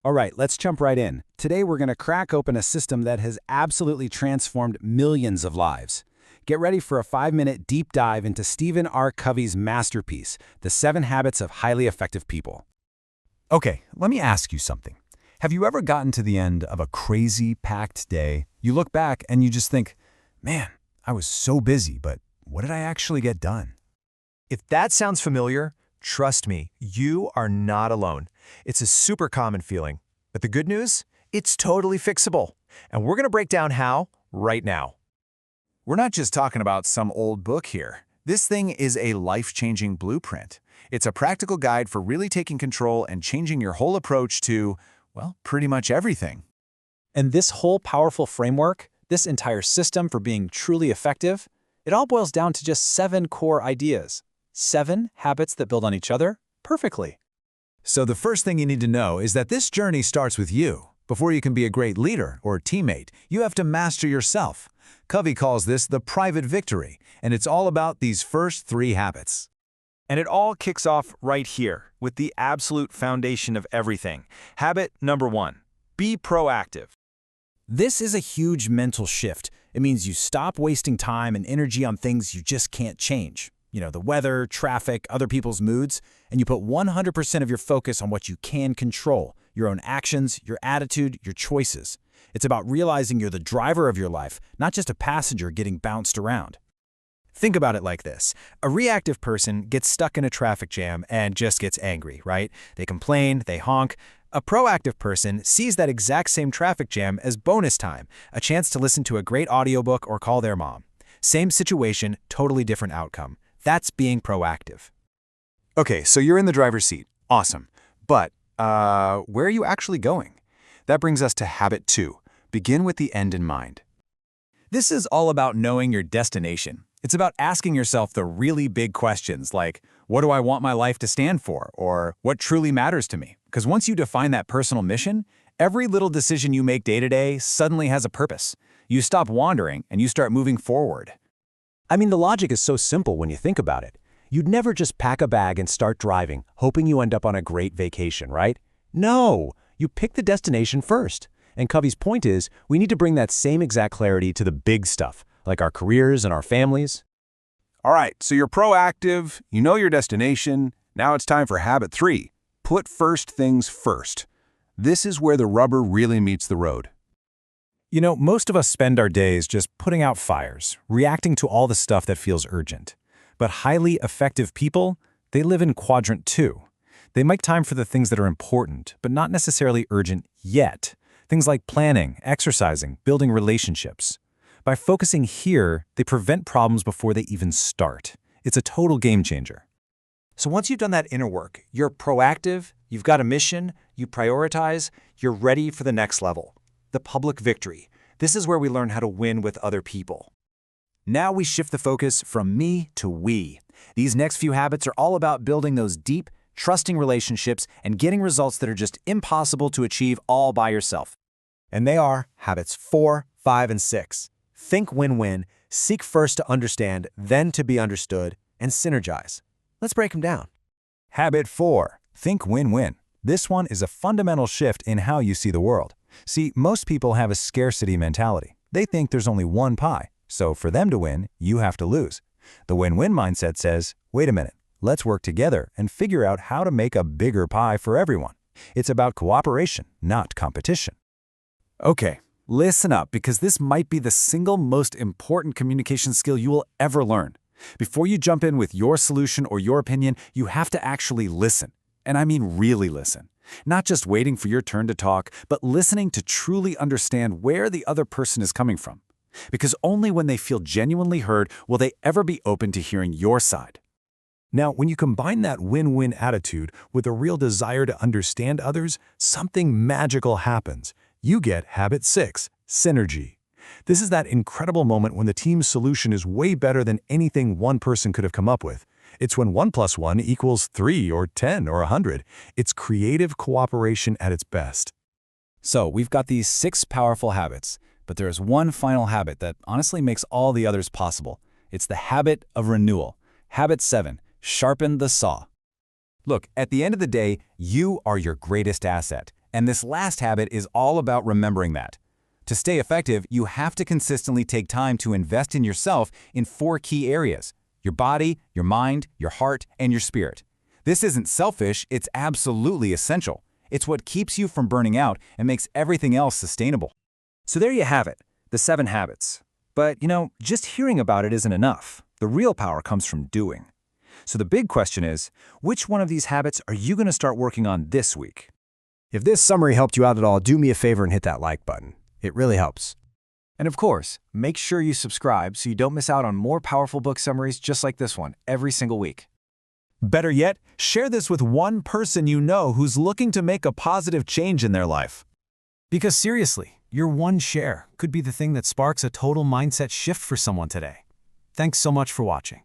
All right, let's jump right in. Today we're going to crack open a system that has absolutely transformed millions of lives. Get ready for a 5-minute deep dive into Stephen R. Covey's masterpiece, The 7 Habits of Highly Effective People. Okay, let me ask you something. Have you ever gotten to the end of a crazy, packed day? You look back and you just think, man, I was so busy, but what did I actually get done? If that sounds familiar, trust me, you are not alone. It's a super common feeling. But the good news? It's totally fixable. And we're going to break down how right now. We're not just talking about some old book here. This thing is a life-changing blueprint. It's a practical guide for really taking control and changing your whole approach to, well, pretty much everything. And this whole powerful framework, this entire system for being truly effective, it all boils down to just 7 core ideas. 7 habits that build on each other perfectly. So the first thing you need to know is that this journey starts with you. Before you can be a great leader or teammate, you have to master yourself. Covey calls this the private victory, and it's all about these first 3 habits. And it all kicks off right here with the absolute foundation of everything. Habit number 1, be proactive. This is a huge mental shift. It means you stop wasting time and energy on things you just can't change. The weather, traffic, other people's moods, and you put 100% of your focus on what you can control, your own actions, your attitude, your choices. It's about realizing you're the driver of your life, not just a passenger getting bounced around. Think about it like this. A reactive person gets stuck in a traffic jam and just gets angry, right? They complain, they honk. A proactive person sees that exact same traffic jam as bonus time, a chance to listen to a great audiobook or call their mom. Same situation, totally different outcome. That's being proactive. Okay, so you're in the driver's seat. Awesome. But where are you actually going? That brings us to habit 2. Begin with the end in mind. This is all about knowing your destination. It's about asking yourself the really big questions like, what do I want my life to stand for? Or what truly matters to me? Because once you define that personal mission, every little decision you make day to day suddenly has a purpose. You stop wandering and you start moving forward. I mean, the logic is so simple when you think about it. You'd never just pack a bag and start driving, hoping you end up on a great vacation, right? No, you pick the destination first. And Covey's point is, we need to bring that same exact clarity to the big stuff, like our careers and our families. All right, so you're proactive, you know your destination. Now it's time for habit 3. Put first things first. This is where the rubber really meets the road. Most of us spend our days just putting out fires, reacting to all the stuff that feels urgent. But highly effective people, they live in quadrant 2. They make time for the things that are important, but not necessarily urgent yet. Things like planning, exercising, building relationships. By focusing here, they prevent problems before they even start. It's a total game changer. So once you've done that inner work, you're proactive, you've got a mission, you prioritize, you're ready for the next level. The public victory. This is where we learn how to win with other people. Now we shift the focus from me to we. These next few habits are all about building those deep, trusting relationships and getting results that are just impossible to achieve all by yourself. And they are habits 4, 5, and 6. Think win-win, seek first to understand, then to be understood, and synergize. Let's break them down. Habit 4. Think win-win. This one is a fundamental shift in how you see the world. See, most people have a scarcity mentality. They think there's only one pie, so for them to win, you have to lose. The win-win mindset says, wait a minute, let's work together and figure out how to make a bigger pie for everyone. It's about cooperation, not competition. Okay, listen up, because this might be the single most important communication skill you will ever learn. Before you jump in with your solution or your opinion, you have to actually listen. And I mean really listen. Not just waiting for your turn to talk, but listening to truly understand where the other person is coming from. Because only when they feel genuinely heard will they ever be open to hearing your side. Now, when you combine that win-win attitude with a real desire to understand others, something magical happens. You get habit 6, synergy. This is that incredible moment when the team's solution is way better than anything one person could have come up with. It's when 1 + 1 equals 3 or 10 or 100. It's creative cooperation at its best. So we've got these 6 powerful habits, but there is one final habit that honestly makes all the others possible. It's the habit of renewal. Habit 7, sharpen the saw. Look, at the end of the day, you are your greatest asset. And this last habit is all about remembering that. To stay effective, you have to consistently take time to invest in yourself in 4 key areas: your body, your mind, your heart, and your spirit. This isn't selfish, it's absolutely essential. It's what keeps you from burning out and makes everything else sustainable. So there you have it, the 7 habits. But, just hearing about it isn't enough. The real power comes from doing. So the big question is, which one of these habits are you going to start working on this week? If this summary helped you out at all, do me a favor and hit that like button. It really helps. And of course, make sure you subscribe so you don't miss out on more powerful book summaries just like this one every single week. Better yet, share this with one person you know who's looking to make a positive change in their life. Because seriously, your one share could be the thing that sparks a total mindset shift for someone today. Thanks so much for watching.